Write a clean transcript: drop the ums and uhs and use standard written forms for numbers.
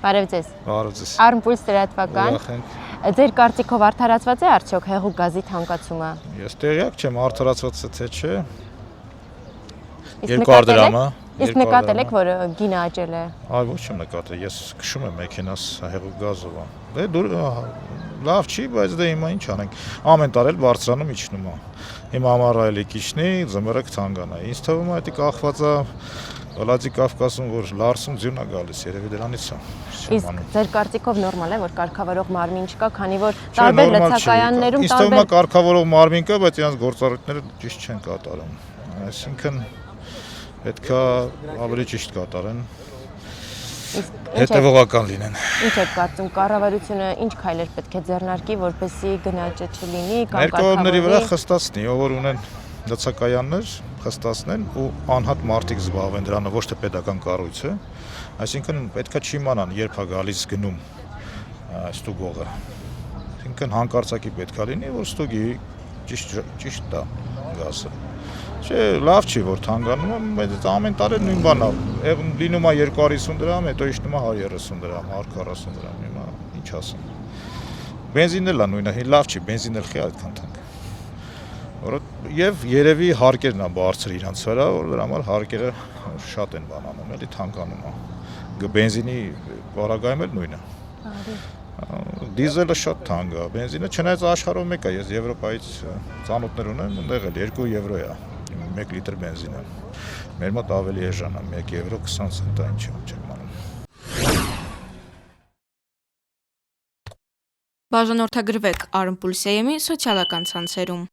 Բարև ձեզ։ Բարև ձեզ։ Արմպուլս լրատվական։ Ձեր կարծիքով արդարացված է արդյոք հեղուկ գազի թանկացումը։ Ես տեղյակ չեմ արդարացված է թե չէ։ 200 դրամ է։ Իսկ նկատել եք, որ գինը աճել է։ Այ ոչ եմ նկատել, ես քշում եմ մեքենաս հեղուկ գազով։ Դե լավ չի, բայց դե հիմա ինչ անենք։ Ամեն տարի էլ բարձրանում իջնում է։ Հիմա ամառայել իջնի, ձմեռը կթանկանա։ Ինձ թվում է դա կախված է Վլադիկավկազում, որ լարսում ձյուն է գալիս, երևի դրանից է։ Իսկ ձեր կարծիքով նորմալ է, որ կարգավորող մարմին չկա, քանի որ տարբեր լցակայաններում Ինձ թվում է կարգավորող մարմին կա, բայց իրենց գործառույթները ճիշտ չեն կատարում։ Այսինքն պետք է ավելի ճիշտ կատարեն։ Հետևողական լինեն։ Ինչ եք կարծում, կառավարությունը ինչ քայլեր պետք է ձեռնարկի, որպեսզի գնաճը չլինի կամ ներկայացնի վրա խստացնի, ով որ ունեն լցակայաններ, խստացնեն ու անհատ մարդիկ զբաղվեն դրանով, ոչ թե պետական կառույցը, այսինքն պետք է չիմանան, երբ է գալիս գնում ստուգողը։ Այսինքն հանկարծակի պետք է լինի, որ ստուգի ճիշտ տա գազը։ Չէ, լավ չի, որ թանկանում է, բայց ամեն տարի նույն բանն է։ Լինում է 250 դրամ, հետո իջնում է 130 դրամ, 140 դրամ, հիմա ինչ ասեմ։ Բենզինն էլ է նույնը, լավ չի, բենզինն էլ խի այդքան թանկ։ Եվ երևի հարկերն է բարձր իրանց վրա, որ դրա համար հարկերը շատ են բանանում, էլի թանկանում է։ Բենզինի պարագայում էլ նույնը։ Դիզելը շատ թանկ է, բենզինը չնայած աշխարհում մեկ է, ես Եվրոպայից ծանոթներ ունեմ, այնտեղ էլ 2 եվրո է 1 լիտր բենզինը։ Մեր մոտ ավելի էժան է, 1 եվրո 20 سنت է, ինչ չեմ մանում։ Բաժանորդագրվեք Armpulse-ի սոցիալական ցանցերում։